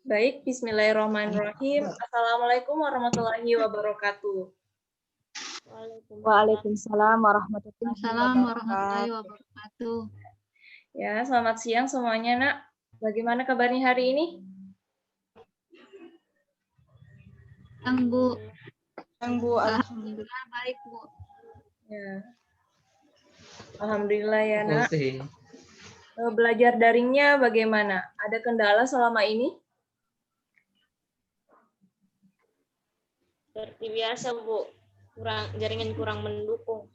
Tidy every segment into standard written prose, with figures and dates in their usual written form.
Baik, bismillahirrahmanirrahim. Assalamualaikum warahmatullahi wabarakatuh. Waalaikumsalam warahmatullahi Assalamualaikum warahmatullahi wabarakatuh. wabarakatuh. Ya, selamat siang semuanya, Nak. Bagaimana kabarnya hari ini? Yang Bu, Yang Bu, alhamdulillah baik Bu. Ya. Alhamdulillah ya, Nak. Belajar daringnya bagaimana? Ada kendala selama ini? Seperti biasa, Bu. Jaringan kurang mendukung.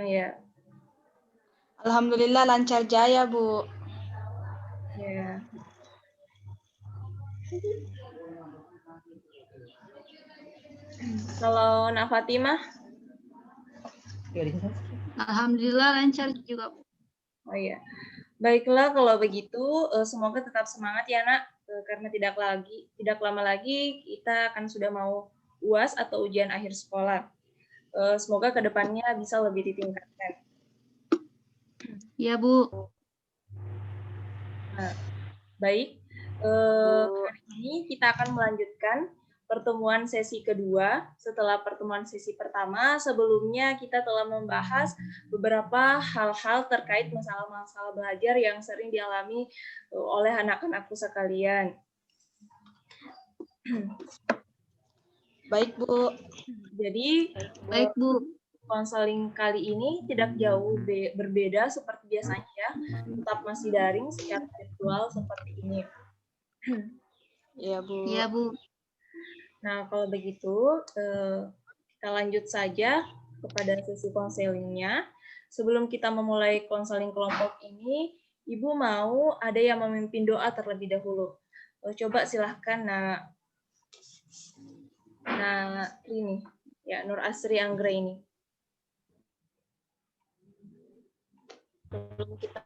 Ya. alhamdulillah lancar jaya, Bu. Ya. Kalau Nak Fatimah? Alhamdulillah lancar juga Bu. Oh iya. Baiklah, kalau begitu semoga tetap semangat ya, Nak. Karena tidak lama lagi kita akan sudah mau UAS atau ujian akhir sekolah. Semoga kedepannya bisa lebih ditingkatkan. Ya Bu. Nah, baik. Hari ini kita akan melanjutkan pertemuan sesi kedua setelah pertemuan sesi pertama. Sebelumnya kita telah membahas beberapa hal-hal terkait masalah-masalah belajar yang sering dialami oleh anak-anakku sekalian. Baik, Bu. Jadi, Baik Bu. konseling kali ini tidak jauh berbeda seperti biasanya ya, tetap masih daring secara virtual seperti ini. Iya, Bu. Iya Bu. Nah, kalau begitu, kita lanjut saja kepada sesi konselingnya. Sebelum kita memulai konseling kelompok ini, Ibu mau ada yang memimpin doa terlebih dahulu. Coba silahkan, Nah, ini, ya Nur Asri Anggraini. Sebelum kita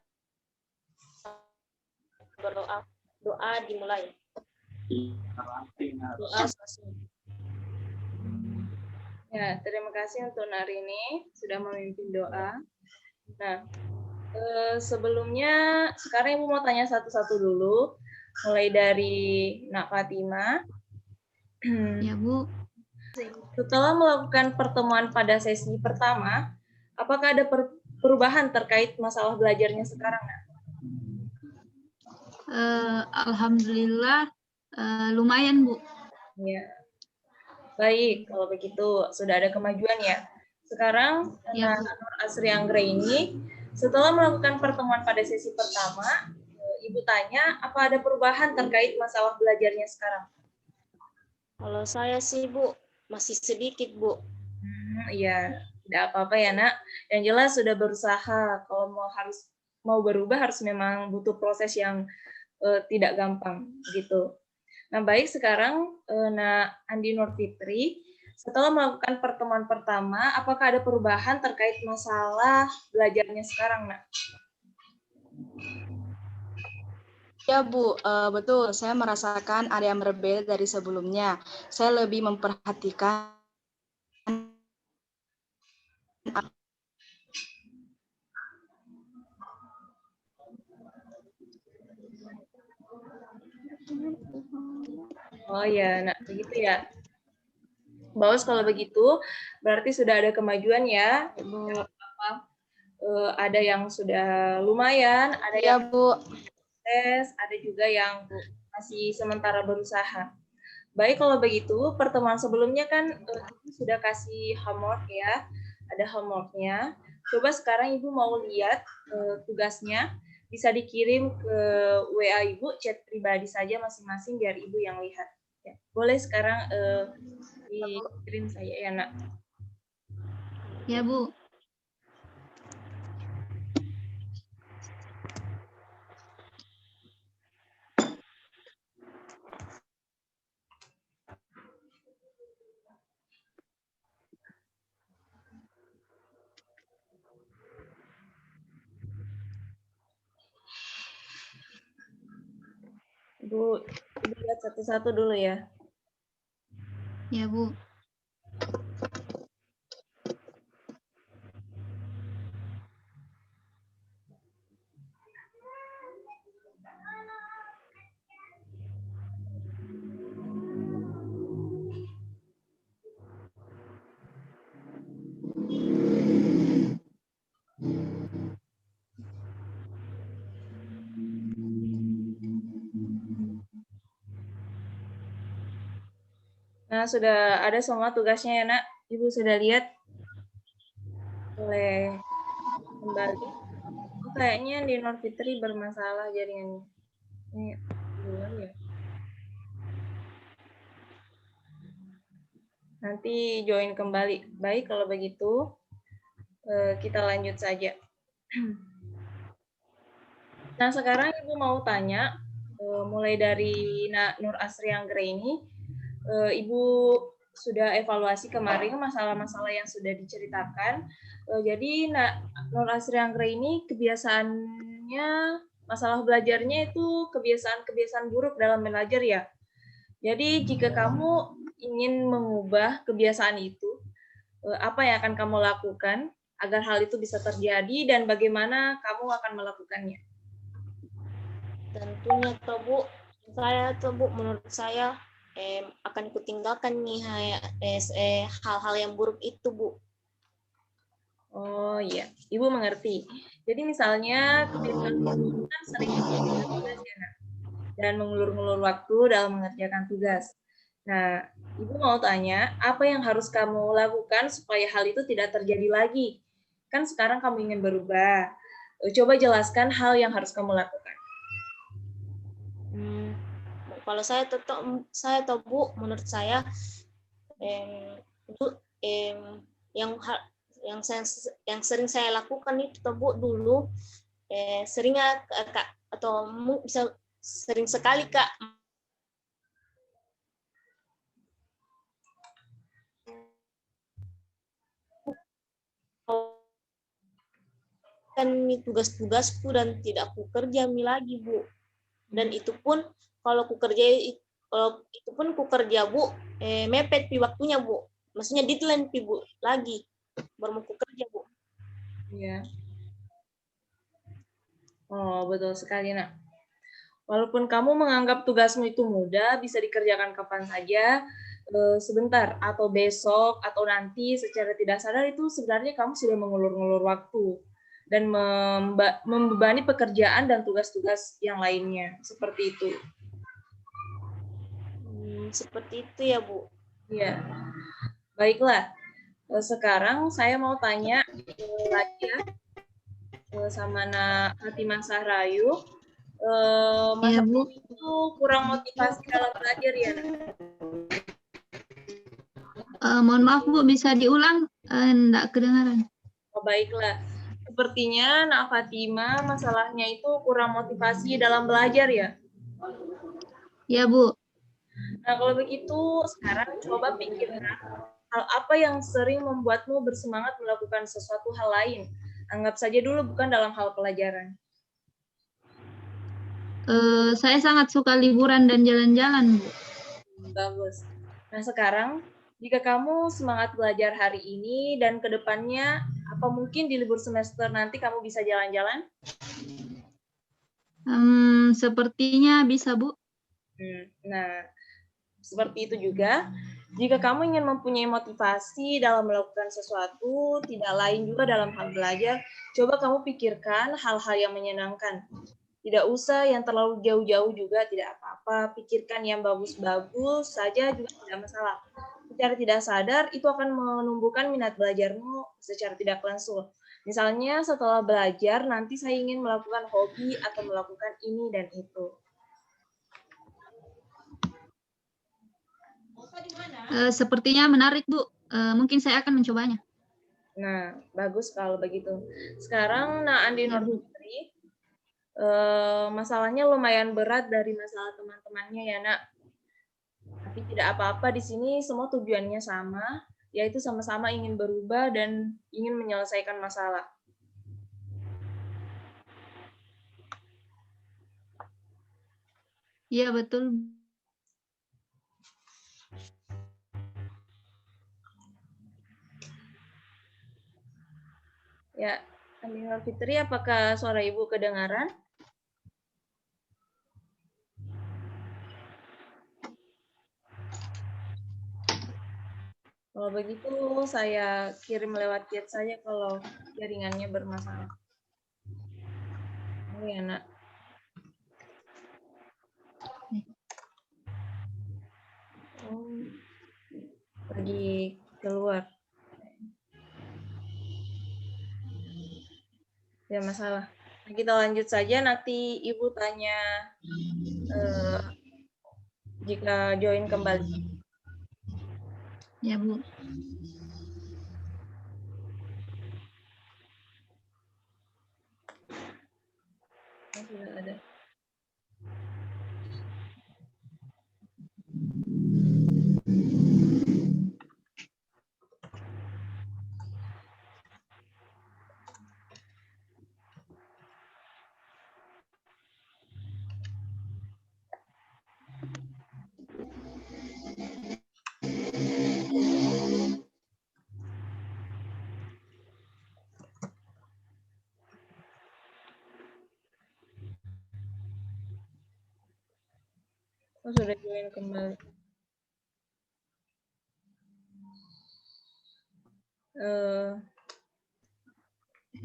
berdoa, doa dimulai. Doa selesai. Ya, terima kasih untuk Narini sudah memimpin doa. Nah, sebelumnya sekarang Ibu mau tanya satu-satu dulu, mulai dari Nak Fatimah. Ya Bu. Setelah melakukan pertemuan pada sesi pertama, apakah ada perubahan terkait masalah belajarnya sekarang, Nak? Alhamdulillah lumayan Bu. Ya. Baik, kalau begitu sudah ada kemajuan ya. Sekarang, Ya, Bu. Nur Asri Anggraini, setelah melakukan pertemuan pada sesi pertama, Ibu tanya, apa ada perubahan terkait masalah belajarnya sekarang? Kalau saya sih, Bu, masih sedikit, Bu. Iya, tidak apa-apa ya, Nak. Yang jelas sudah berusaha. Kalau mau berubah harus memang butuh proses yang tidak gampang gitu. Nah, baik sekarang Nak Andi Nur Fitri, setelah melakukan pertemuan pertama, apakah ada perubahan terkait masalah belajarnya sekarang, Nak? Ya, Bu. Betul. Saya merasakan ada yang berbeda dari sebelumnya. Saya lebih memperhatikan Oh ya, Nak, begitu ya. Bagus kalau begitu, berarti sudah ada kemajuan ya. Ada yang sudah lumayan, ada ya, yang Bu. tes, ada juga yang masih sementara berusaha. Baik, kalau begitu, pertemuan sebelumnya kan Ibu sudah kasih homework ya, ada homeworknya. Coba sekarang Ibu mau lihat tugasnya, bisa dikirim ke WA Ibu, chat pribadi saja masing-masing biar Ibu yang lihat. Ya, boleh sekarang dikirim saya ya, Nak. Ya Bu. Ibu lihat satu-satu dulu ya. Ya Bu. Nah, sudah ada semua tugasnya ya, Nak. Ibu sudah lihat? Boleh kembali. Oh, kayaknya di Nur Fitri bermasalah jaringannya. Ini duluan ya. Nanti join kembali. Baik, kalau begitu kita lanjut saja. Nah, sekarang Ibu mau tanya, mulai dari Nur Asri Anggere ini, Ibu sudah evaluasi kemarin masalah-masalah yang sudah diceritakan. Jadi Nur Asri Anggere ini kebiasaannya, masalah belajarnya itu kebiasaan-kebiasaan buruk dalam belajar ya. Jadi jika kamu ingin mengubah kebiasaan itu, apa yang akan kamu lakukan agar hal itu bisa terjadi dan bagaimana kamu akan melakukannya? Tentunya toh Bu, menurut saya akan kutinggalkan nih hal-hal yang buruk itu Bu. Oh iya, Ibu mengerti. Jadi misalnya kebiasaan buruk kan sering mengerjakan tugas ya, Nak, dan mengulur-ngulur waktu dalam mengerjakan tugas. Nah, Ibu mau tanya, apa yang harus kamu lakukan supaya hal itu tidak terjadi lagi? Kan sekarang kamu ingin berubah. Coba jelaskan hal yang harus kamu lakukan. Kalau saya tahu Bu, menurut saya itu yang sering saya lakukan itu toh Bu dulu seringnya Kak, atau bisa sering sekali Kak kan tugas-tugasku dan tidak aku kerja lagi Bu. Dan itu pun kalau ku kerja Bu mepet pi waktunya Bu. Maksudnya deadline pi Bu lagi baru mau ku kerja Bu. Iya. Oh, betul sekali, Nak. Walaupun kamu menganggap tugasmu itu mudah, bisa dikerjakan kapan saja, sebentar, atau besok, atau nanti secara tidak sadar itu sebenarnya kamu sudah mengulur-ngulur waktu dan membebani pekerjaan dan tugas-tugas yang lainnya. Seperti itu. Seperti itu ya, Bu. Iya. Baiklah. Sekarang saya mau tanya lagi ya sama Nak Fatimah Sahrayu. Ya, Masa Bu. itu kurang motivasi dalam belajar ya, Nak? Mohon maaf, Bu. Bisa diulang? Enggak kedengaran. Oh, baiklah. Sepertinya Nak Fatimah masalahnya itu kurang motivasi dalam belajar ya? Ya, Bu. Nah, kalau begitu sekarang coba pikirkan hal apa yang sering membuatmu bersemangat melakukan sesuatu hal lain. Anggap saja dulu bukan dalam hal pelajaran. Saya sangat suka liburan dan jalan-jalan, Bu. Bagus. Nah, sekarang jika kamu semangat belajar hari ini dan ke depannya, apa mungkin di libur semester nanti kamu bisa jalan-jalan? Sepertinya bisa, Bu. Nah, seperti itu juga. Jika kamu ingin mempunyai motivasi dalam melakukan sesuatu, tidak lain juga dalam hal belajar, coba kamu pikirkan hal-hal yang menyenangkan. Tidak usah yang terlalu jauh-jauh juga, tidak apa-apa. Pikirkan yang bagus-bagus saja juga tidak masalah. Secara tidak sadar, itu akan menumbuhkan minat belajarmu secara tidak langsung. Misalnya setelah belajar, nanti saya ingin melakukan hobi atau melakukan ini dan itu. Sepertinya menarik, Bu. Mungkin saya akan mencobanya. Nah, bagus kalau begitu. Sekarang, Andi Ya, Bu. Nurfitri, masalahnya lumayan berat dari masalah teman-temannya ya, Nak. Tapi tidak apa-apa, di sini semua tujuannya sama, yaitu sama-sama ingin berubah dan ingin menyelesaikan masalah. Iya, betul. Ya, Andi Nurfitri, apakah suara Ibu kedengaran? Kalau begitu, saya kirim lewat chat saja kalau jaringannya bermasalah. Oh ya, Nak. Oh. Tidak masalah. Nah, kita lanjut saja, nanti Ibu tanya jika join kembali. Ya, Bu. Sudah ada. Oh, sudah join kembali.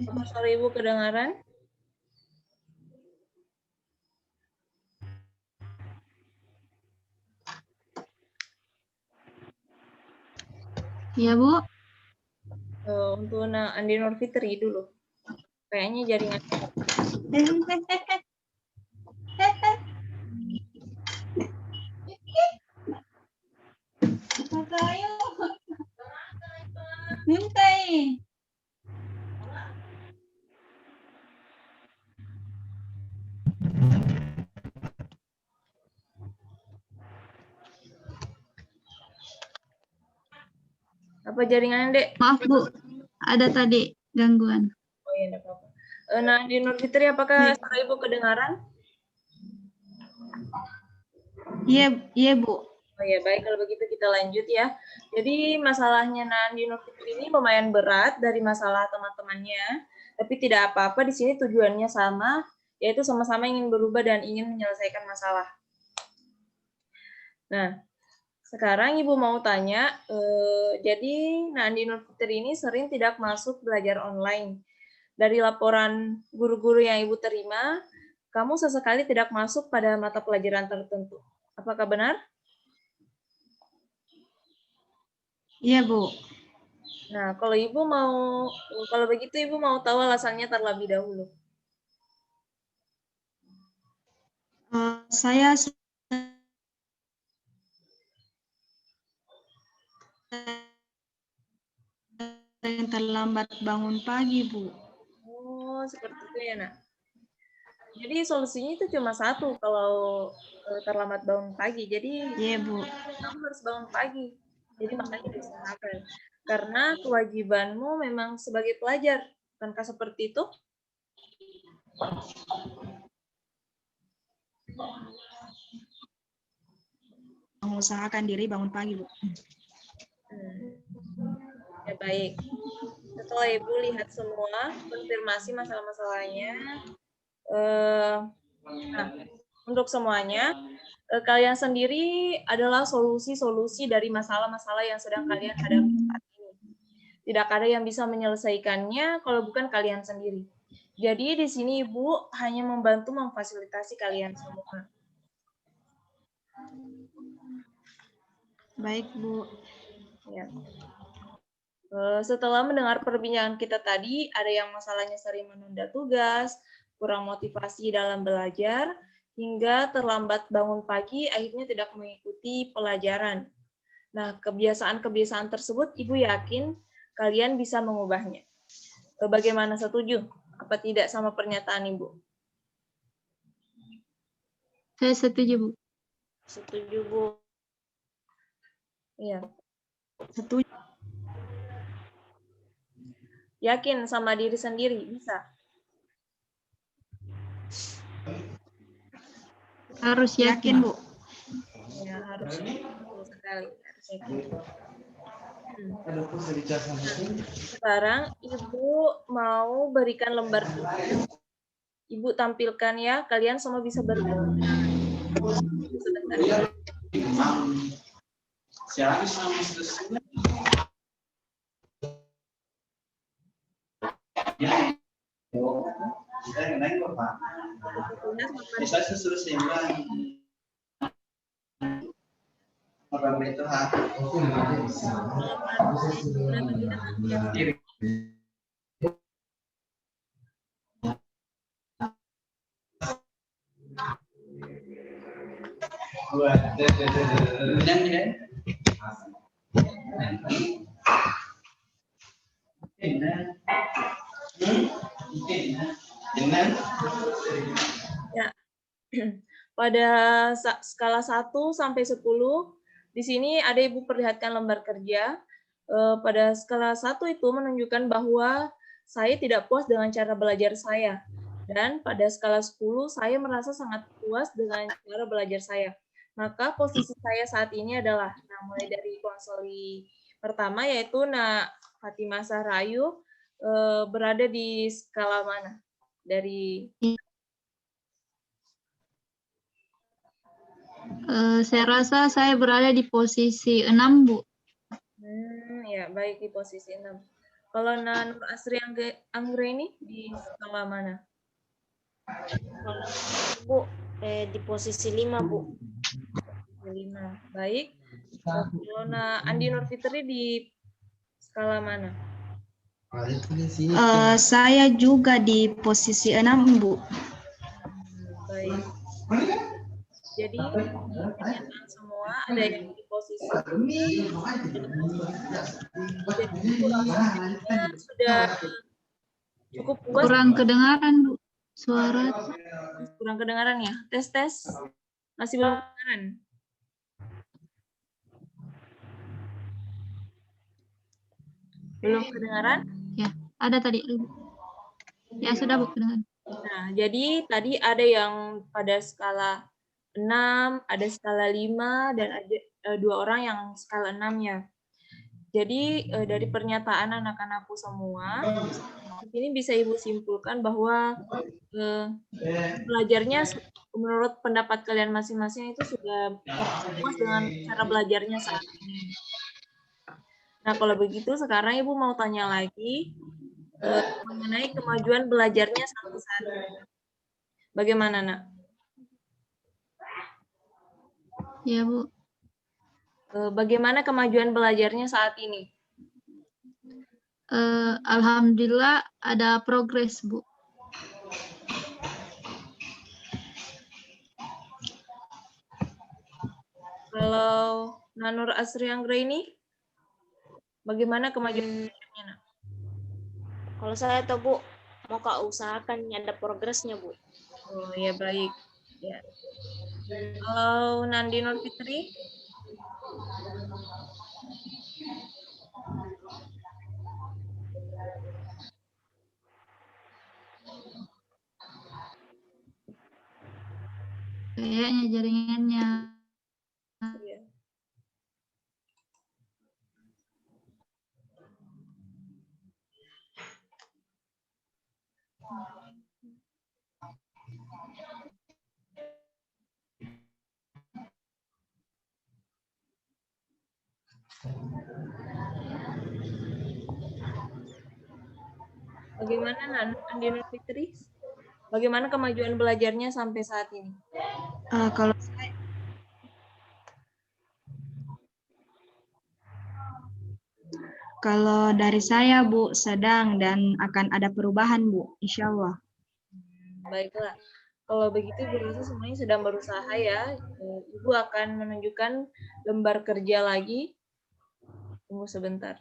Apa suara Ibu kedengaran? Ya, Bu. Untuk Andi Nur Fitri dulu. Kayaknya jaringan. Apa jaringan, Dek? Maaf, Bu. Ada tadi gangguan. Oh iya, enggak apa-apa. Nah, Andi Nur Fitri, apakah suara Ibu kedengaran? Iya, Bu. Oh ya, baik, kalau begitu kita lanjut ya. Jadi masalahnya Nandi Nur Fitri ini lumayan berat dari masalah teman-temannya, tapi tidak apa-apa, di sini tujuannya sama, yaitu sama-sama ingin berubah dan ingin menyelesaikan masalah. Nah, sekarang Ibu mau tanya, jadi Nandi Nur Fitri ini sering tidak masuk belajar online. Dari laporan guru-guru yang Ibu terima, kamu sesekali tidak masuk pada mata pelajaran tertentu. Apakah benar? Iya, Bu. Nah, kalau begitu Ibu mau tahu alasannya terlebih dahulu. Saya sering terlambat bangun pagi, Bu. Oh, seperti itu ya, Nak. Jadi solusinya itu cuma satu kalau terlambat bangun pagi. Jadi Iya, Bu. kamu harus bangun pagi. Jadi makanya diusahakan. Karena kewajibanmu memang sebagai pelajar. Bukankah seperti itu? Mengusahakan diri bangun pagi, Bu. Ya, baik. Setelah Ibu lihat semua, konfirmasi masalah-masalahnya. Nah, untuk semuanya, kalian sendiri adalah solusi-solusi dari masalah-masalah yang sedang kalian hadapi saat ini. Tidak ada yang bisa menyelesaikannya kalau bukan kalian sendiri. Jadi di sini Ibu hanya membantu memfasilitasi kalian semua. Baik, Bu. Ya. Setelah mendengar perbincangan kita tadi, ada yang masalahnya sering menunda tugas, kurang motivasi dalam belajar, hingga terlambat bangun pagi, akhirnya tidak mengikuti pelajaran. Nah, kebiasaan-kebiasaan tersebut, Ibu yakin kalian bisa mengubahnya. Bagaimana, setuju? Apa tidak sama pernyataan Ibu? Saya setuju, Bu. Setuju, Bu. Iya. Setuju. Yakin sama diri sendiri, bisa? Harus yakin, Bu. Ya, harus sekali. Harus yakin. Sekarang Ibu mau berikan lembar tugas. Ibu tampilkan ya, kalian semua bisa bergerak. Sebentar. Ya. Pada skala 1 sampai 10, di sini ada Ibu perlihatkan lembar kerja. Pada skala 1 itu menunjukkan bahwa saya tidak puas dengan cara belajar saya. Dan pada skala 10, saya merasa sangat puas dengan cara belajar saya. Maka posisi saya saat ini adalah, nah mulai dari konsoli pertama yaitu Nak Fatimah Sahrayu, berada di skala mana? Dari Saya rasa saya berada di posisi 6, Bu. Ya, baik di posisi 6. Kalau Nur Asri Anggreni di skala mana? Kalau Bu, di posisi 5, Bu. 5. Baik. Kalau Andi Nur Fitri di skala mana? Saya juga di posisi 6, Bu. Baik. Jadi pernyataan semua ada yang di posisi 3. Jadi kurangnya sudah cukup puas. Kurang kedengaran, Bu. Suara. Kurang kedengaran ya? Tes. Masih belum kedengaran? Belum kedengaran? Ya, ada tadi. Ya, sudah, Bu, kedengaran. Nah, jadi tadi ada yang pada skala 6, ada skala 5, dan ada 2 orang yang skala 6-nya. Jadi dari pernyataan anak-anakku semua, ini bisa Ibu simpulkan bahwa belajarnya menurut pendapat kalian masing-masing itu sudah puas dengan cara belajarnya saat ini. Nah, kalau begitu sekarang Ibu mau tanya lagi mengenai kemajuan belajarnya sampai saat ini. Bagaimana, Nak? Ya, Bu. Bagaimana kemajuan belajarnya saat ini? Alhamdulillah ada progres, Bu. Kalau Nur Asri Anggraini, bagaimana kemajuan belajarnya, Nak? Kalau saya tahu, Bu, mau Kak usahakan ada progresnya, Bu. Oh, ya baik. Ya. Kalau Nandi Nur Fitri? Kayaknya jaringannya. Ya. Bagaimana Nandi Nur Fitri? Bagaimana kemajuan belajarnya sampai saat ini? Kalau dari saya, Bu, sedang dan akan ada perubahan, Bu, insya Allah. Baiklah. Kalau begitu Ibu rasa semuanya sedang berusaha ya. Ibu akan menunjukkan lembar kerja lagi. Tunggu sebentar.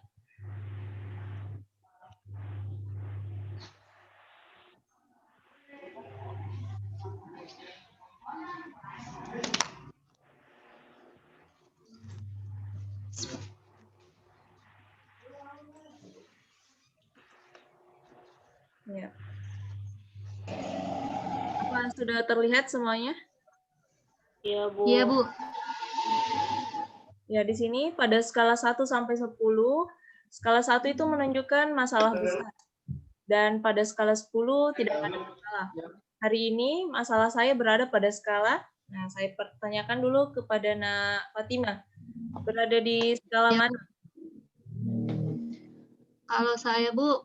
Ya. Apa sudah terlihat semuanya? Iya, Bu. Iya, Bu. Ya, di sini pada skala 1 sampai 10, skala 1 itu menunjukkan masalah besar. Dan pada skala 10 tidak ada masalah. Hari ini masalah saya berada pada skala, nah saya pertanyakan dulu kepada Nak Fatimah, berada di skala Ya. mana? Kalau saya, Bu,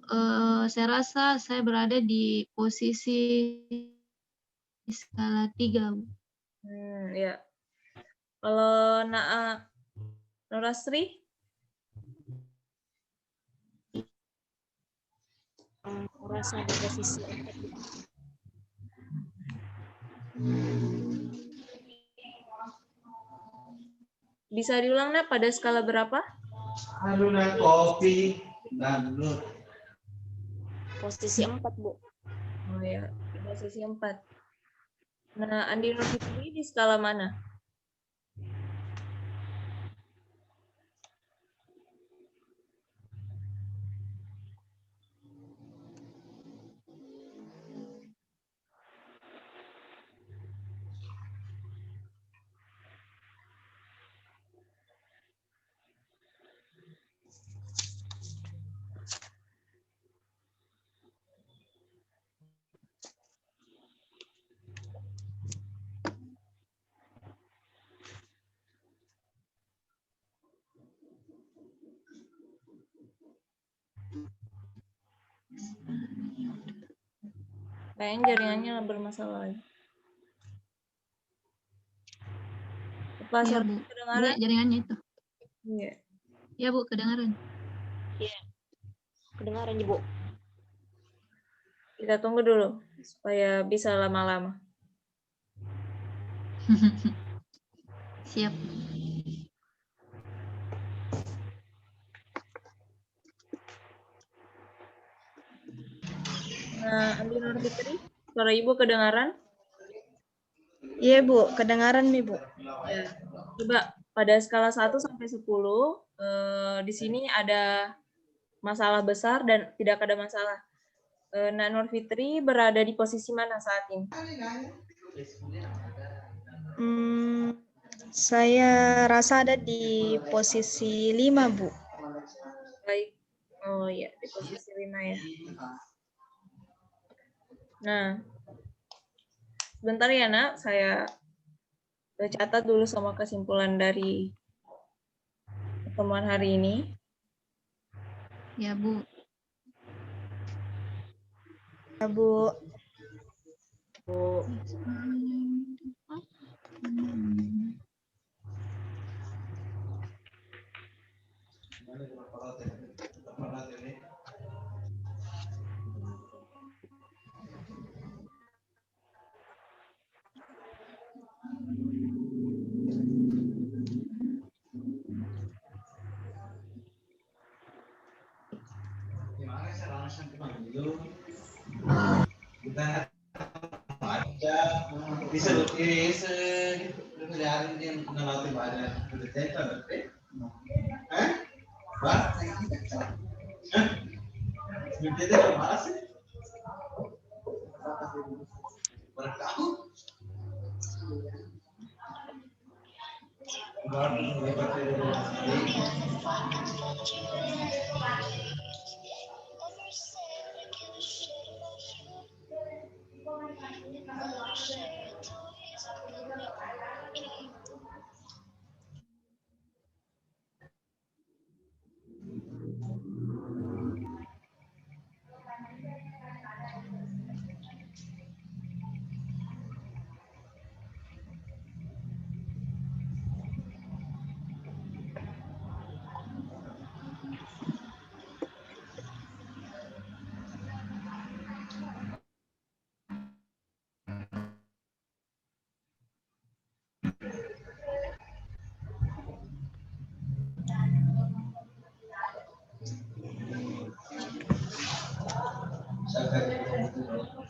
saya rasa saya berada di posisi skala 3, Bu. Ya. Kalau Nur Asri? Merasa di posisi 4. Bisa diulang, Nak, pada skala berapa? Kopi dan Posisi 4, Bu. Oh ya, di posisi 4. Nah, Andi Nur Fitri di skala mana? Kayaknya jaringannya bermasalah lagi. Apa Iya, suara Bu. kedengaran? Iya, jaringannya itu. Iya. Iya, Bu, kedengaran. Kedengaran, Bu. Kita tunggu dulu supaya bisa lama-lama. Siap. Nah, Andi Nur Fitri, suara Ibu kedengaran? Iya, Bu. Kedengaran nih, Bu. Ya. Coba pada skala 1 sampai 10, di sini ada masalah besar dan tidak ada masalah. Nak Nur Fitri berada di posisi mana saat ini? Saya rasa ada di posisi 5, Bu. Baik. Oh iya, di posisi 5 ya. Nah, sebentar ya, Nak. Saya catat dulu sama kesimpulan dari pertemuan hari ini. Ya, Bu. Ya, Bu. Bu.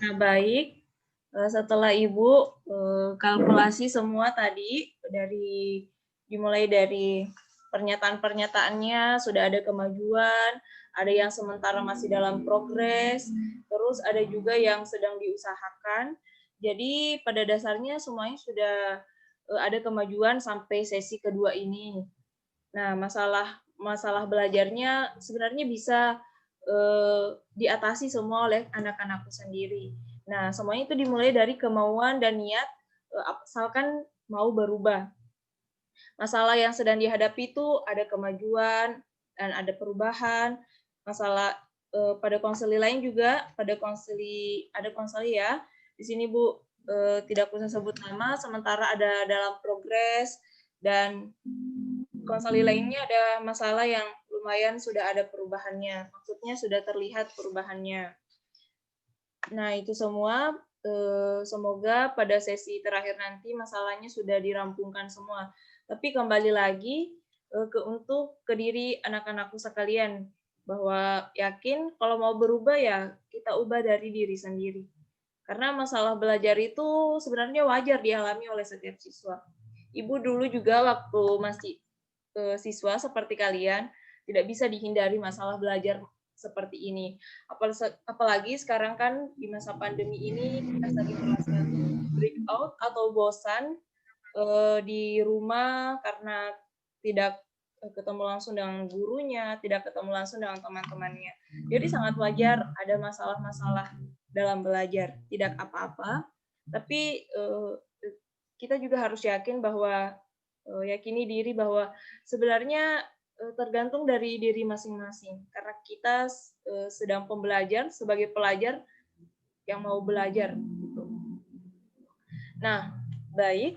Nah, baik. Setelah Ibu kalkulasi semua tadi, dimulai dari pernyataan-pernyataannya, sudah ada kemajuan, ada yang sementara masih dalam progres, terus ada juga yang sedang diusahakan. Jadi pada dasarnya semuanya sudah ada kemajuan sampai sesi kedua ini. Nah, masalah belajarnya sebenarnya bisa diatasi semua oleh anak-anakku sendiri. Nah, semuanya itu dimulai dari kemauan dan niat, asalkan mau berubah. Masalah yang sedang dihadapi itu ada kemajuan dan ada perubahan. Masalah pada konseli lain juga, ada konseli ya. Di sini Bu tidak usah sebut nama, sementara ada dalam progres, dan konseli lainnya ada masalah yang lumayan sudah ada perubahannya. Maksudnya sudah terlihat perubahannya. Nah, itu semua semoga pada sesi terakhir nanti masalahnya sudah dirampungkan semua. Tapi kembali lagi ke diri anak-anakku sekalian, bahwa yakin kalau mau berubah ya kita ubah dari diri sendiri. Karena masalah belajar itu sebenarnya wajar dialami oleh setiap siswa. Ibu dulu juga waktu masih siswa seperti kalian, tidak bisa dihindari masalah belajar seperti ini. Apalagi sekarang kan di masa pandemi ini kita sering merasa breakout atau bosan di rumah karena tidak ketemu langsung dengan gurunya, tidak ketemu langsung dengan teman-temannya. Jadi sangat wajar ada masalah-masalah dalam belajar, tidak apa-apa, tapi kita juga harus yakin bahwa yakini diri bahwa sebenarnya tergantung dari diri masing-masing, karena kita sedang pembelajar sebagai pelajar yang mau belajar. Gitu. Nah, baik,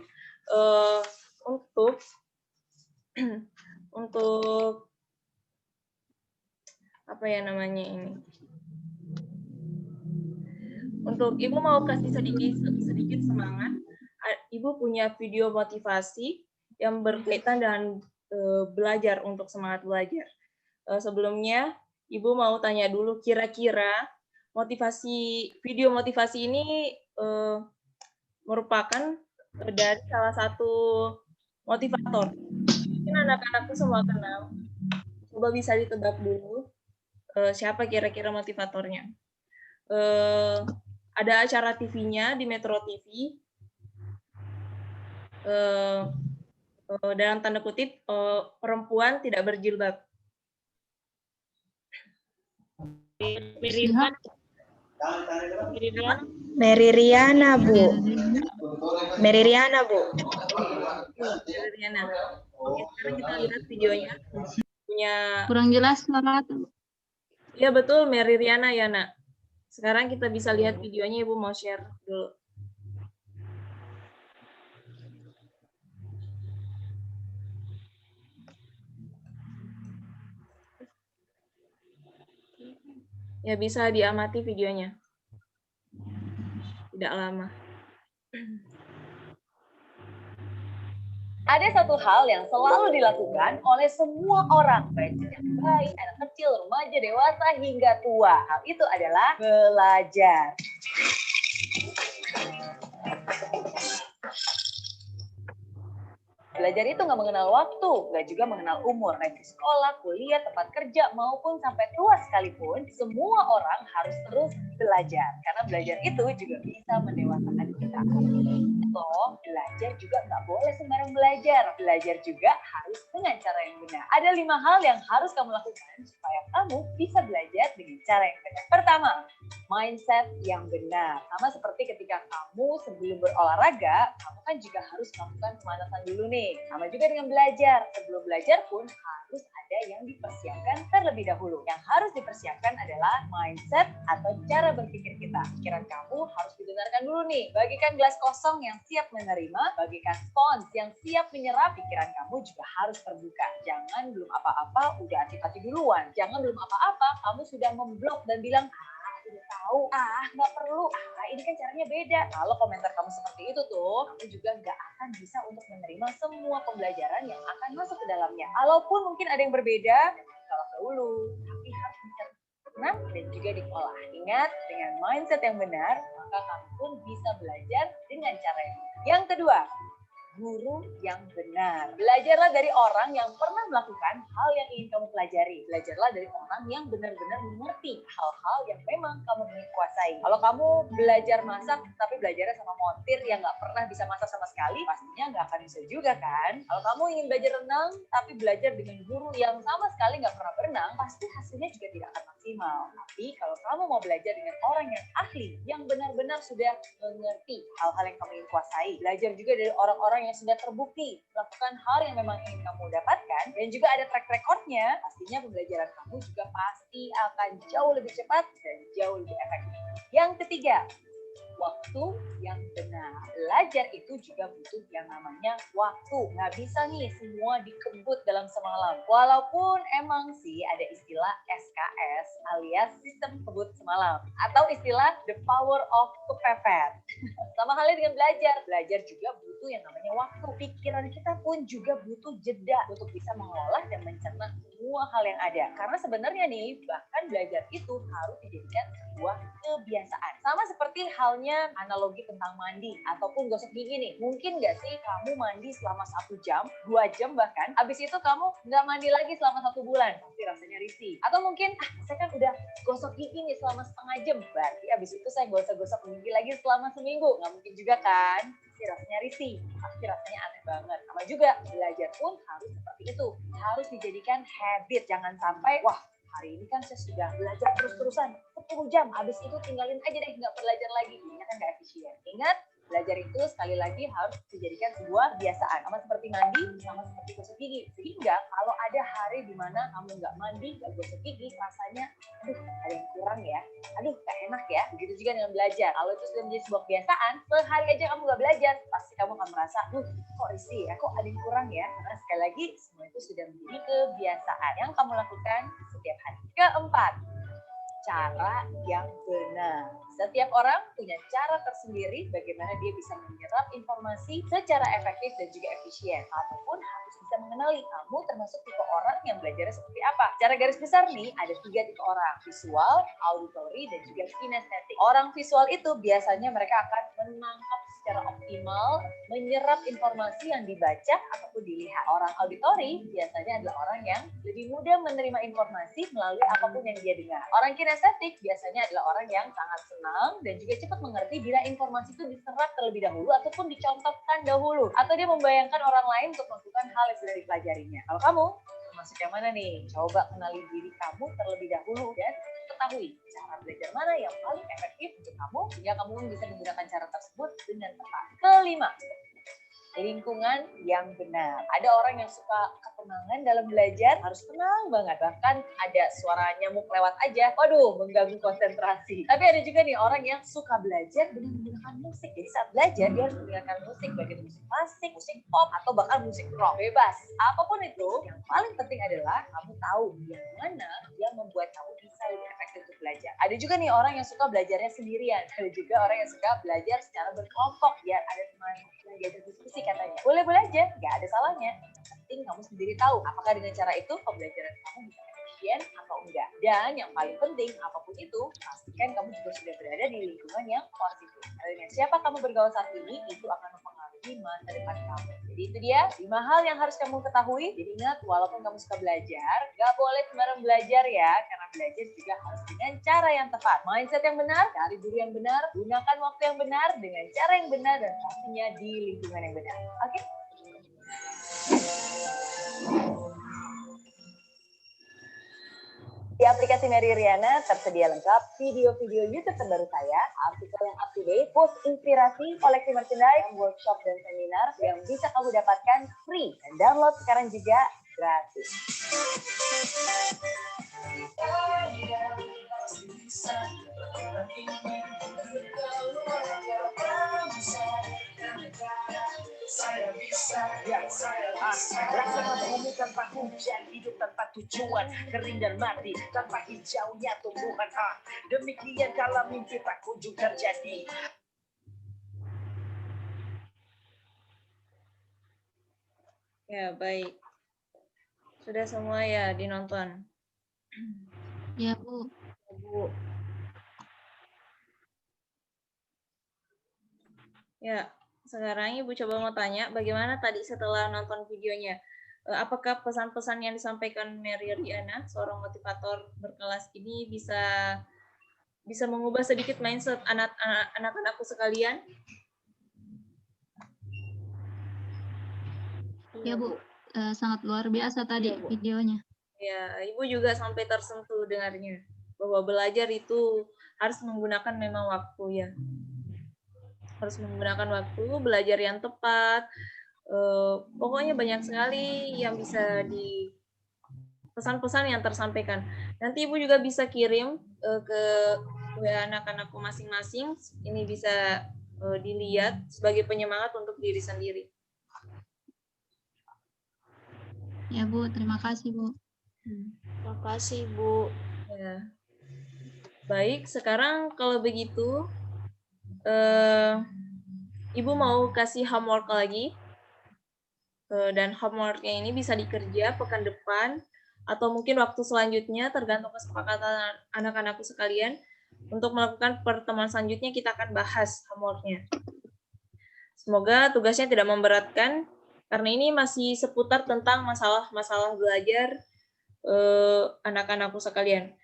untuk apa ya namanya ini? Untuk Ibu mau kasih sedikit semangat. Ibu punya video motivasi yang berkaitan dengan belajar, untuk semangat belajar. Sebelumnya, Ibu mau tanya dulu, kira-kira video motivasi ini merupakan dari salah satu motivator. Mungkin anak-anakku semua kenal. Coba bisa ditebak dulu siapa kira-kira motivatornya. Ada acara TV-nya di Metro TV. Dalam tanda kutip, perempuan tidak berjilbab. Mary Riana, Bu. Mary Riana, Bu. Mary Riana. Oke, sekarang kita lihat videonya. Kurang jelas suara. Iya betul, Mary Riana ya, Nak. Sekarang kita bisa lihat videonya, Ibu mau share dulu. Ya, bisa diamati videonya. Tidak lama. Ada satu hal yang selalu dilakukan oleh semua orang, baik sejak bayi, anak kecil, remaja, dewasa, hingga tua. Hal itu adalah belajar. Belajar itu nggak mengenal waktu, nggak juga mengenal umur. Baik di sekolah, kuliah, tempat kerja, maupun sampai tua sekalipun, semua orang harus terus belajar. Karena belajar itu juga bisa mendewasakan kita. Loh, belajar juga nggak boleh sembarang belajar. Belajar juga harus dengan cara yang benar. Ada 5 hal yang harus kamu lakukan supaya kamu bisa belajar dengan cara yang benar. Pertama, mindset yang benar. Sama seperti ketika kamu sebelum berolahraga, kamu kan juga harus melakukan pemanasan dulu nih. Sama juga dengan belajar. Sebelum belajar pun harus ada yang dipersiapkan terlebih dahulu. Yang harus dipersiapkan adalah mindset atau cara berpikir kita. Pikiran kamu harus didengarkan dulu nih. Bagikan gelas kosong yang siap menerima, bagikan spons yang siap menyerap. Pikiran kamu juga harus terbuka. Jangan belum apa-apa udah antipati duluan. Jangan belum apa-apa kamu sudah memblok dan bilang, udah tahu, nggak perlu, ini kan caranya beda. Kalau komentar kamu seperti itu tuh, kamu juga nggak akan bisa untuk menerima semua pembelajaran yang akan masuk ke dalamnya. Walaupun mungkin ada yang berbeda, kalau dahulu, tapi harus dicerna dan juga diolah. Ingat, dengan mindset yang benar, maka kamu pun bisa belajar dengan cara yang benar. Yang kedua, guru yang benar. Belajarlah dari orang yang pernah melakukan hal yang ingin kamu pelajari. Belajarlah dari orang yang benar-benar mengerti hal-hal yang memang kamu ingin kuasai. Kalau kamu belajar masak, tapi belajarnya sama montir yang nggak pernah bisa masak sama sekali, pastinya nggak akan bisa juga kan? Kalau kamu ingin belajar renang, tapi belajar dengan guru yang sama sekali nggak pernah berenang, pasti hasilnya juga tidak akan maksimal. Tapi kalau kamu mau belajar dengan orang yang ahli, yang benar-benar sudah mengerti hal-hal yang kamu ingin kuasai, belajar juga dari orang-orang yang sudah terbukti melakukan hal yang memang ingin kamu dapatkan dan juga ada track recordnya, pastinya pembelajaran kamu juga pasti akan jauh lebih cepat dan jauh lebih efektif. Yang ketiga, waktu yang benar. Belajar itu juga butuh yang namanya waktu. Nggak bisa nih semua dikebut dalam semalam. Walaupun emang sih ada istilah SKS alias sistem kebut semalam. Atau istilah the power of kepepet. Sama halnya dengan belajar. Belajar juga butuh butuh yang namanya waktu. Pikiran kita pun juga butuh jeda untuk bisa mengolah dan mencerna semua hal yang ada. Karena sebenarnya nih, bahkan belajar itu harus dijadikan sebuah kebiasaan. Sama seperti halnya analogi tentang mandi ataupun gosok gigi nih. Mungkin nggak sih kamu mandi selama 1 jam, 2 jam bahkan, habis itu kamu nggak mandi lagi selama 1 bulan? Pasti rasanya risih. Atau mungkin, saya kan udah gosok gigi nih selama setengah jam, berarti habis itu saya gosok gigi lagi selama seminggu. Nggak mungkin juga kan? Pasti rasanya risih, pasti rasanya aneh banget. Sama juga, belajar pun harus seperti itu. Harus dijadikan habit. Jangan sampai, wah, hari ini kan saya sudah belajar terus-terusan 10 jam, habis itu tinggalin aja deh, nggak belajar lagi. Ini kan nggak efisien. Ingat, belajar itu sekali lagi harus dijadikan sebuah kebiasaan. Sama seperti mandi, sama seperti gosok gigi. Sehingga kalau ada hari di mana kamu nggak mandi, nggak gosok gigi, rasanya, aduh, ada yang kurang ya. Aduh, nggak enak ya. Begitu juga dengan belajar. Kalau itu sudah menjadi sebuah kebiasaan, sehari aja kamu nggak belajar, pasti kamu akan merasa, kok risih ya, kok ada yang kurang ya. Karena sekali lagi, semua itu sudah menjadi kebiasaan yang kamu lakukan setiap hari. Keempat, cara yang benar. Setiap orang punya cara tersendiri bagaimana dia bisa menyerap informasi secara efektif dan juga efisien. Kamu pun harus bisa mengenali kamu termasuk tipe orang yang belajarnya seperti apa. Secara garis besar nih, ada 3 tipe orang. Visual, auditory, dan juga kinestetik. Orang visual itu biasanya mereka akan menangkap secara optimal, menyerap informasi yang dibaca ataupun dilihat. Orang auditory biasanya adalah orang yang lebih mudah menerima informasi melalui apapun yang dia dengar. Orang kinestetik biasanya adalah orang yang sangat senang dan juga cepat mengerti bila informasi itu diserap terlebih dahulu ataupun dicontohkan dahulu. Atau dia membayangkan orang lain untuk melakukan hal yang sudah dipelajarinya. Kalau kamu, termasuk yang mana nih? Coba kenali diri kamu terlebih dahulu dan ketahui cara belajar mana yang paling efektif untuk kamu sehingga kamu bisa menggunakan cara tersebut dengan tepat. Kelima, lingkungan yang benar. Ada orang yang suka ketenangan dalam belajar, harus tenang banget. Bahkan ada suara nyamuk lewat aja, waduh, mengganggu konsentrasi. Tapi ada juga nih orang yang suka belajar dengan menggunakan musik. Jadi saat belajar, dia harus menggunakan musik, baik itu musik klasik, musik pop, atau bahkan musik rock. Bebas. Apapun itu, yang paling penting adalah kamu tahu yang mana yang membuat kamu bisa lebih efektif untuk belajar. Ada juga nih orang yang suka belajarnya sendirian. Ada juga orang yang suka belajar secara berkelompok, biar ada teman yang diajak diskusi katanya. Boleh-boleh aja, nggak ada salahnya. Yang penting kamu sendiri tahu apakah dengan cara itu pembelajaran kamu bisa efisien atau enggak. Dan yang paling penting, apapun itu, pastikan kamu juga sudah berada di lingkungan yang positif. Dengan siapa kamu bergaul saat ini, itu akan mempengaruhi masa depan kamu. Jadi itu dia 5 hal yang harus kamu ketahui. Jadi ingat, walaupun kamu suka belajar, nggak boleh sembarang belajar ya, karena belajar juga harus dengan cara yang tepat. Mindset yang benar, cari guru yang benar, gunakan waktu yang benar, dengan cara yang benar, dan pastinya di lingkungan yang benar. Oke? Di aplikasi Mary Riana tersedia lengkap video-video YouTube terbaru saya, artikel yang up to date, post inspirasi, koleksi merchandise, workshop dan seminar yang bisa kamu dapatkan free. Dan download sekarang juga gratis. Saya bisa, ya saya bisa. Rasakan bumi tanpa hujan, hidup tanpa tujuan, kering dan mati tanpa hijaunya tumbuhan. Demikian kalau mimpi tak kunjung terjadi. Ya, baik. Sudah semua ya dinonton? Ya, Bu. Bu. Ya, sekarang Ibu coba mau tanya, bagaimana tadi setelah nonton videonya? Apakah pesan-pesan yang disampaikan Mary Riana, seorang motivator berkelas ini bisa mengubah sedikit mindset anak-anakku sekalian? Ya, Bu. Sangat luar biasa tadi Ya, Bu. videonya. Ya, Ibu juga sampai tersentuh dengarnya bahwa belajar itu harus menggunakan memang waktu ya. Harus menggunakan waktu, belajar yang tepat. Pokoknya banyak sekali yang bisa di pesan-pesan yang tersampaikan. Nanti Ibu juga bisa kirim ke WA anak-anakku masing-masing. Ini bisa dilihat sebagai penyemangat untuk diri sendiri. Ya, Bu. Terima kasih, Bu. Terima kasih, Bu. Ya. Baik, sekarang kalau begitu Ibu mau kasih homework lagi. Dan homeworknya ini bisa dikerja pekan depan atau mungkin waktu selanjutnya tergantung kesepakatan anak-anakku sekalian. Untuk melakukan pertemuan selanjutnya kita akan bahas homeworknya. Semoga tugasnya tidak memberatkan karena ini masih seputar tentang masalah-masalah belajar anak-anakku sekalian.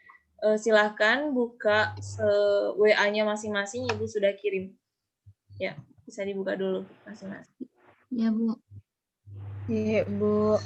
Silahkan buka WA-nya masing-masing, Ibu sudah kirim. Ya, bisa dibuka dulu masing-masing. Ya, Bu. Iya, Bu.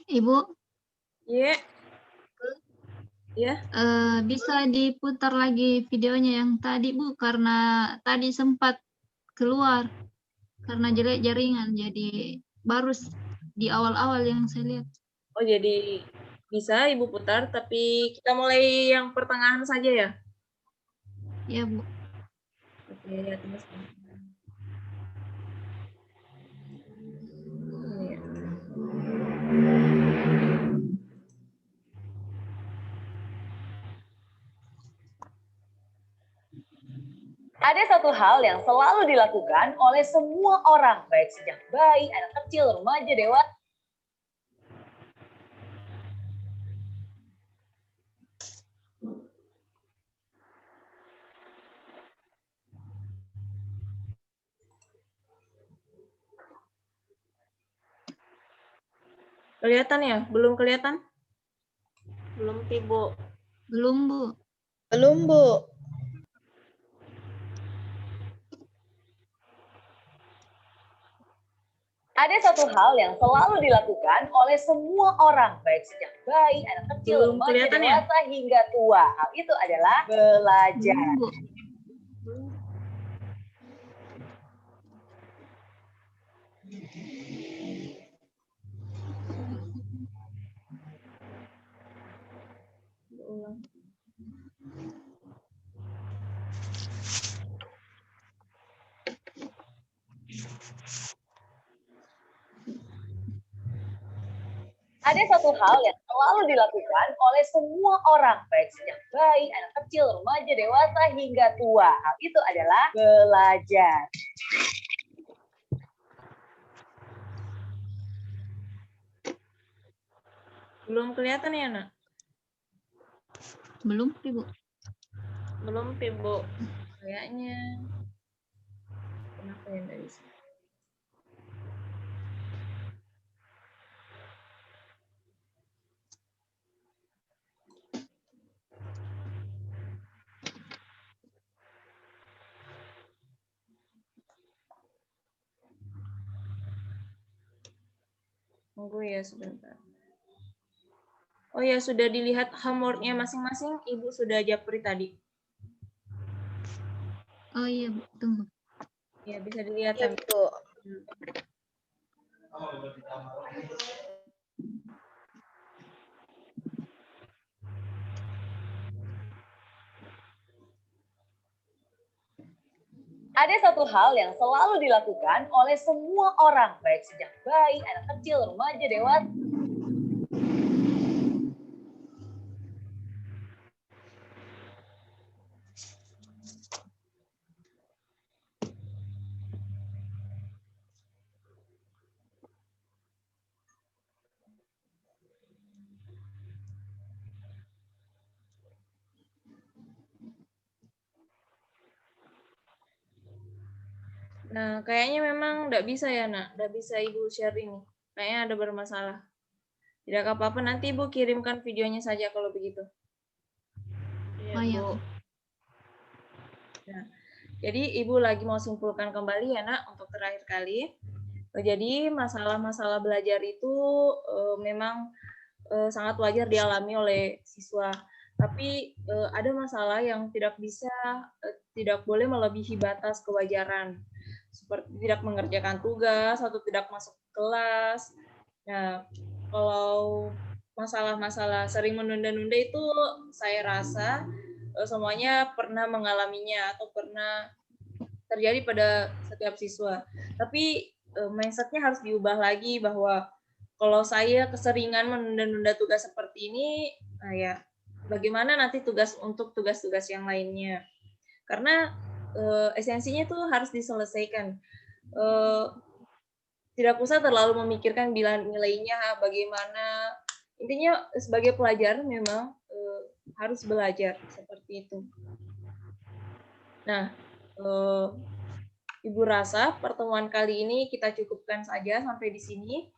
Ibu, Iya. Ya. bisa diputar lagi videonya yang tadi, Bu, karena tadi sempat keluar karena jelek jaringan, jadi baru di awal-awal yang saya lihat. Oh, jadi bisa Ibu putar, tapi kita mulai yang pertengahan saja ya? Ya, Bu. Oke, ya, tunggu sebentar. Ini ya. Ada satu hal yang selalu dilakukan oleh semua orang, baik sejak bayi, anak kecil, remaja, dewasa. Kelihatan ya? Belum kelihatan? Belum, Ibu. Belum, Bu. Belum, Bu. Ada satu hal yang selalu dilakukan oleh semua orang, baik sejak bayi, anak kecil, Belum remaja, kelihatan ya? dewasa, hingga tua. Hal itu adalah belajar. Belum, Bu. Ulang. Ada satu hal yang selalu dilakukan oleh semua orang, baik sejak bayi, anak kecil, remaja, dewasa, hingga tua. Hal itu adalah belajar. Belum kelihatan ya, Nak? Belum, Ibu. Belum, Ibu. Kayaknya. Kenapa ya nggak bisa? Tunggu ya sebentar. Oh ya, sudah dilihat homework-nya masing-masing, Ibu sudah japri tadi. Oh iya, Bu. Tunggu. Ya, bisa dilihat Iya, sampai. Bu. Ada satu hal yang selalu dilakukan oleh semua orang, baik sejak bayi, anak kecil, remaja, dewasa. Nah, kayaknya memang nggak bisa ya, Nak. Nggak bisa Ibu share ini. Kayaknya ada bermasalah. Tidak apa-apa, nanti Ibu kirimkan videonya saja kalau begitu. Oh iya. Nah, jadi Ibu lagi mau simpulkan kembali ya, Nak, untuk terakhir kali. Jadi masalah-masalah belajar itu memang sangat wajar dialami oleh siswa. Tapi ada masalah yang tidak boleh melebihi batas kewajaran, seperti tidak mengerjakan tugas atau tidak masuk kelas. Nah, kalau masalah-masalah sering menunda-nunda itu saya rasa semuanya pernah mengalaminya atau pernah terjadi pada setiap siswa. Tapi mindset-nya harus diubah lagi bahwa kalau saya keseringan menunda-nunda tugas seperti ini, nah ya bagaimana nanti untuk tugas-tugas yang lainnya? Karena esensinya itu harus diselesaikan. Tidak usah terlalu memikirkan nilainya bagaimana. Intinya sebagai pelajar memang harus belajar seperti itu. Nah, Ibu rasa pertemuan kali ini kita cukupkan saja sampai di sini.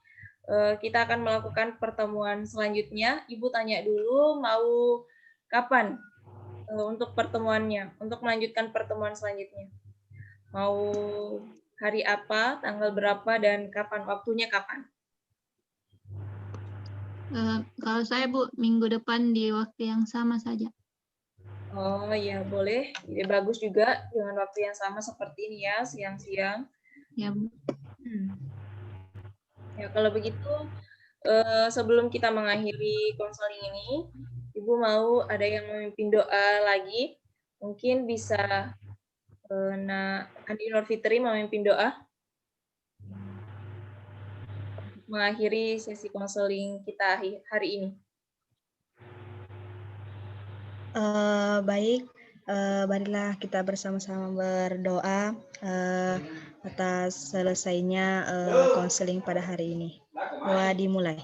Kita akan melakukan pertemuan selanjutnya. Ibu tanya dulu mau kapan untuk pertemuannya, untuk melanjutkan pertemuan selanjutnya. Mau hari apa, tanggal berapa, dan kapan, waktunya kapan? Kalau saya Bu, minggu depan di waktu yang sama saja. Oh ya, boleh. Ide bagus juga dengan waktu yang sama seperti ini ya, siang-siang. Ya Bu. Ya, kalau begitu sebelum kita mengakhiri konseling ini, Ibu mau ada yang memimpin doa lagi? Mungkin bisa Andi Nur Fitri memimpin doa untuk mengakhiri sesi konseling kita hari ini. Baik, marilah kita bersama-sama berdoa atas selesainya konseling pada hari ini. Doa dimulai.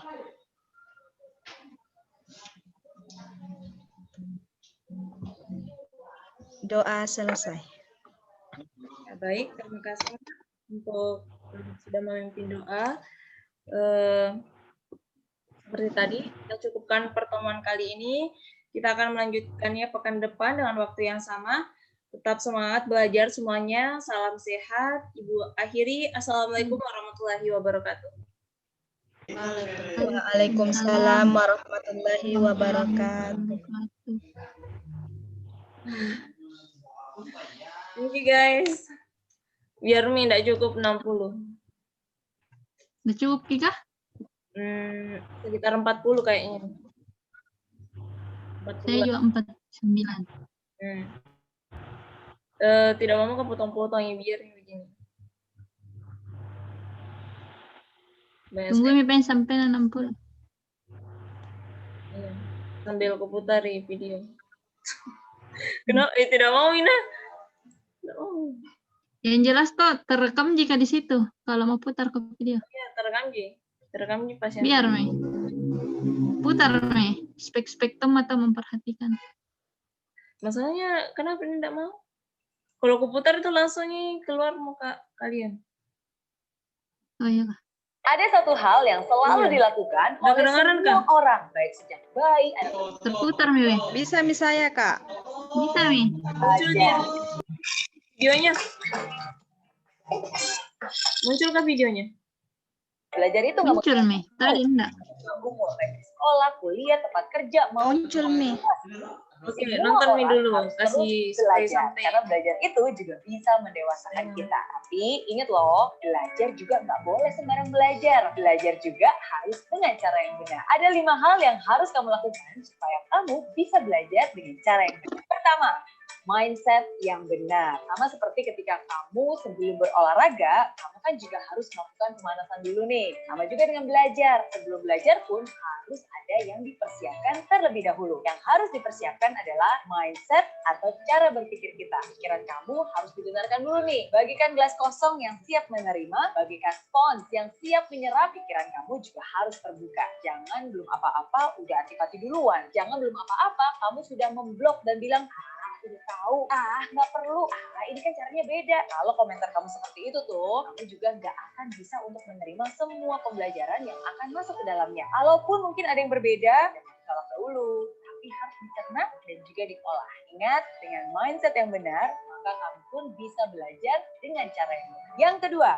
Doa selesai. Ya, baik, terima kasih untuk sudah memimpin doa. Seperti tadi, kita cukupkan pertemuan kali ini. Kita akan melanjutkannya pekan depan dengan waktu yang sama. Tetap semangat belajar semuanya. Salam sehat. Ibu akhiri. Assalamualaikum warahmatullahi wabarakatuh. Waalaikumsalam warahmatullahi wabarakatuh. Thank you guys. Biar Mi tidak cukup 60. Udah cukup Kika? Sekitar 40 kayaknya. 40. Saya juga 49. Tidak mau kepotong-potong ya biar begini. Tunggu Mi pengen sampai 60. Iya. Sambil aku putar video. Kenapa? Tidak mau Mina? Tidak mau. Yang jelas kok terekam jika di situ. Kalau mau putar ke video. Ya, terekam di pas yang. Biar Mi. Putar Mi. Spektrum atau memperhatikan. Masalahnya kenapa ini tidak mau? Kalau aku putar itu langsung keluar muka kalian. Oh iya kah? Ada satu hal yang selalu dilakukan oleh semua orang, baik sejak bayi. Terputar Mi. Bisa saya Kak? Bisa Mi. Videonya. Munculkah videonya? Belajar itu nggak muncul Mi. Tadi enggak. Umur, baik di sekolah, kuliah, tempat kerja, muncul Mi. Oke, nonton Mi dulu, kasih belajar. Karena belajar itu juga bisa mendewasakan kita. Tapi ingat loh, belajar juga nggak boleh sembarang belajar. Belajar juga harus dengan cara yang benar. Ada 5 hal yang harus kamu lakukan supaya kamu bisa belajar dengan cara yang benar. Pertama, mindset yang benar. Sama seperti ketika kamu sebelum berolahraga, kamu kan juga harus melakukan pemanasan dulu nih. Sama juga dengan belajar. Sebelum belajar pun harus ada yang dipersiapkan terlebih dahulu. Yang harus dipersiapkan adalah mindset atau cara berpikir kita. Pikiran kamu harus dibenarkan dulu nih. Bagikan gelas kosong yang siap menerima, bagikan spons yang siap menyerap. Pikiran kamu juga harus terbuka. Jangan belum apa-apa udah antipati duluan. Jangan belum apa-apa kamu sudah memblok dan bilang, udah tahu, nggak perlu, ini kan caranya beda. Kalau komentar kamu seperti itu tuh, kamu juga nggak akan bisa untuk menerima semua pembelajaran yang akan masuk ke dalamnya. Walaupun mungkin ada yang berbeda, salah dahulu, tapi harus dicerna dan juga diolah. Ingat, dengan mindset yang benar, maka kamu pun bisa belajar dengan cara yang benar. Yang kedua,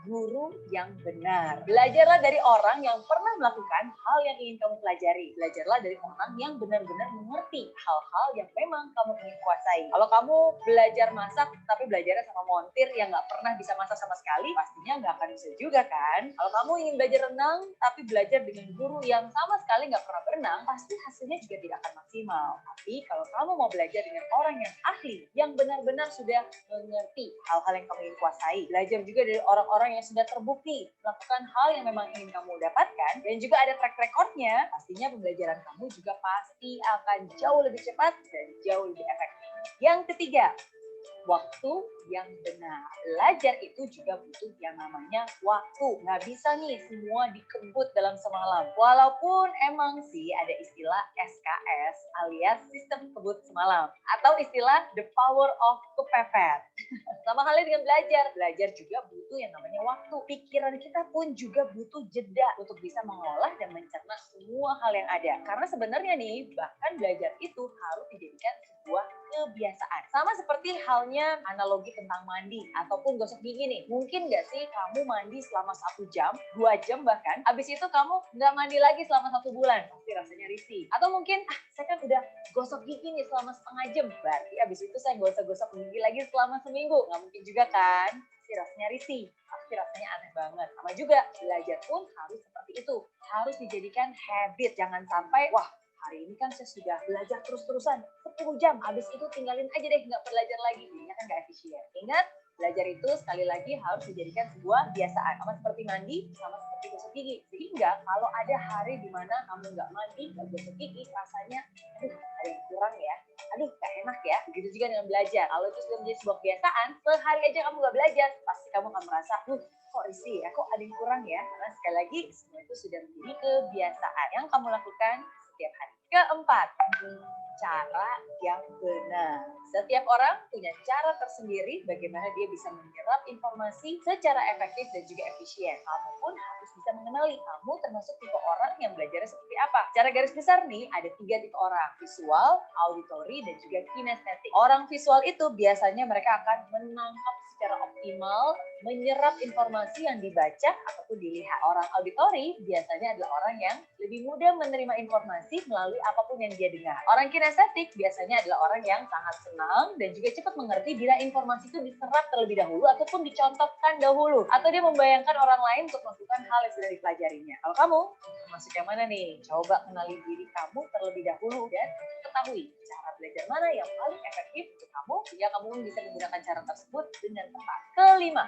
guru yang benar. Belajarlah dari orang yang pernah melakukan hal yang ingin kamu pelajari. Belajarlah dari orang yang benar-benar mengerti hal-hal yang memang kamu ingin kuasai. Kalau kamu belajar masak, tapi belajarnya sama montir yang nggak pernah bisa masak sama sekali, pastinya nggak akan bisa juga kan? Kalau kamu ingin belajar renang, tapi belajar dengan guru yang sama sekali nggak pernah berenang, pasti hasilnya juga tidak akan maksimal. Tapi kalau kamu mau belajar dengan orang yang ahli, yang benar-benar sudah mengerti hal-hal yang kamu ingin kuasai, belajar juga dari orang-orang yang sudah terbukti melakukan hal yang memang ingin kamu dapatkan dan juga ada track recordnya, pastinya pembelajaran kamu juga pasti akan jauh lebih cepat dan jauh lebih efektif. Yang ketiga, waktu yang benar. Belajar itu juga butuh yang namanya waktu. Nggak bisa nih semua dikebut dalam semalam. Walaupun emang sih ada istilah SKS alias sistem kebut semalam. Atau istilah the power of kepepet. Sama halnya dengan belajar. Belajar juga butuh yang namanya waktu. Pikiran kita pun juga butuh jeda untuk bisa mengolah dan mencerna semua hal yang ada. Karena sebenarnya nih, bahkan belajar itu harus dijadikan sebuah kebiasaan. Sama seperti halnya analogi tentang mandi ataupun gosok gigi nih. Mungkin nggak sih kamu mandi selama 1 jam, 2 jam bahkan, habis itu kamu nggak mandi lagi selama 1 bulan. Pasti rasanya risih. Atau mungkin, saya kan udah gosok gigi nih selama setengah jam. Berarti habis itu saya nggak usah gosok gigi lagi selama seminggu. Nggak mungkin juga kan? Pasti rasanya risih. Pasti rasanya aneh banget. Sama juga, belajar pun harus seperti itu. Harus dijadikan habit. Jangan sampai, wah, hari ini kan saya sudah belajar terus-terusan 10 jam. Habis itu tinggalin aja deh, nggak belajar lagi. Ini kan nggak efisien. Ingat, belajar itu sekali lagi harus dijadikan sebuah kebiasaan. Sama seperti mandi, sama seperti gosok gigi. Sehingga kalau ada hari di mana kamu nggak mandi, nggak gosok gigi, rasanya, aduh, ada yang kurang ya. Aduh, nggak enak ya. Begitu juga dengan belajar. Kalau itu sudah menjadi sebuah kebiasaan, sehari aja kamu nggak belajar, pasti kamu akan merasa, kok risih ya, kok ada yang kurang ya. Karena sekali lagi, semua itu sudah menjadi kebiasaan yang kamu lakukan setiap hari. Keempat, cara yang benar. Setiap orang punya cara tersendiri bagaimana dia bisa menyerap informasi secara efektif dan juga efisien. Kamu pun harus bisa mengenali kamu termasuk tipe orang yang belajarnya seperti apa. Secara garis besar nih, ada 3 tipe orang. Visual, auditory, dan juga kinestetik. Orang visual itu biasanya mereka akan menangkap secara optimal, menyerap informasi yang dibaca ataupun dilihat. Orang auditory biasanya adalah orang yang lebih mudah menerima informasi melalui apapun yang dia dengar. Orang kinestetik biasanya adalah orang yang sangat senang dan juga cepat mengerti bila informasi itu diserap terlebih dahulu ataupun dicontohkan dahulu. Atau dia membayangkan orang lain untuk melakukan hal yang sudah dipelajarinya. Kalau kamu, masuk yang mana nih? Coba kenali diri kamu terlebih dahulu dan ketahui cara belajar mana yang paling efektif untuk kamu sehingga kamu bisa menggunakan cara tersebut dengan tepat. Kelima,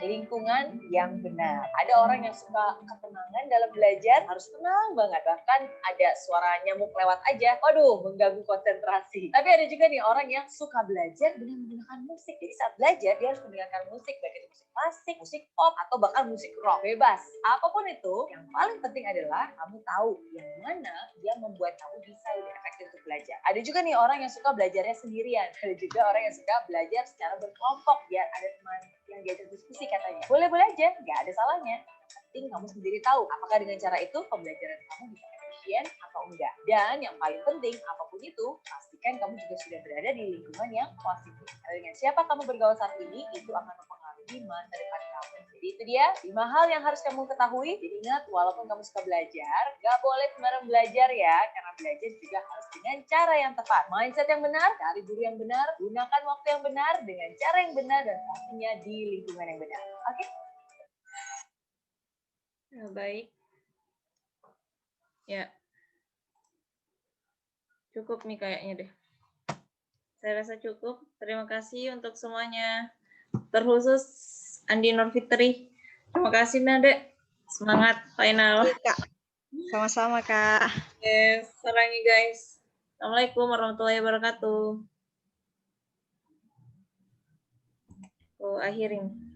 lingkungan yang benar. Ada orang yang suka ketenangan dalam belajar, harus tenang banget. Bahkan ada suara nyamuk lewat aja, waduh, mengganggu konsentrasi. Tapi ada juga nih orang yang suka belajar dengan menggunakan musik. Jadi saat belajar, dia harus mendengarkan musik, baik itu musik klasik, musik pop, atau bahkan musik rock. Bebas. Apapun itu, yang paling penting adalah kamu tahu yang mana yang membuat kamu bisa lebih efektif untuk belajar. Ada juga nih orang yang suka belajarnya sendirian. Ada juga orang yang suka belajar secara berkelompok, biar ada teman yang diajak diskusi katanya. Boleh-boleh aja, nggak ada salahnya. Yang penting kamu sendiri tahu apakah dengan cara itu pembelajaran kamu bisa efisien atau enggak. Dan yang paling penting, apapun itu, pastikan kamu juga sudah berada di lingkungan yang positif. Karena dengan siapa kamu bergaul saat ini, itu akan mempengaruhi masa depan kamu. Jadi itu dia 5 hal yang harus kamu ketahui. Jadi ingat, walaupun kamu suka belajar, nggak boleh sembarang belajar ya, karena belajar juga harus dengan cara yang tepat. Mindset yang benar, cari guru yang benar, gunakan waktu yang benar, dengan cara yang benar, dan pastinya di lingkungan yang benar. Oke? Ya, baik. Ya. Cukup nih kayaknya deh. Saya rasa cukup. Terima kasih untuk semuanya. Terkhusus Andi Nur Fitri. Terima kasih Nade. Semangat final. Kak. Sama-sama, Kak. Yes, sarangi guys. Assalamualaikum warahmatullahi wabarakatuh. Akhirin.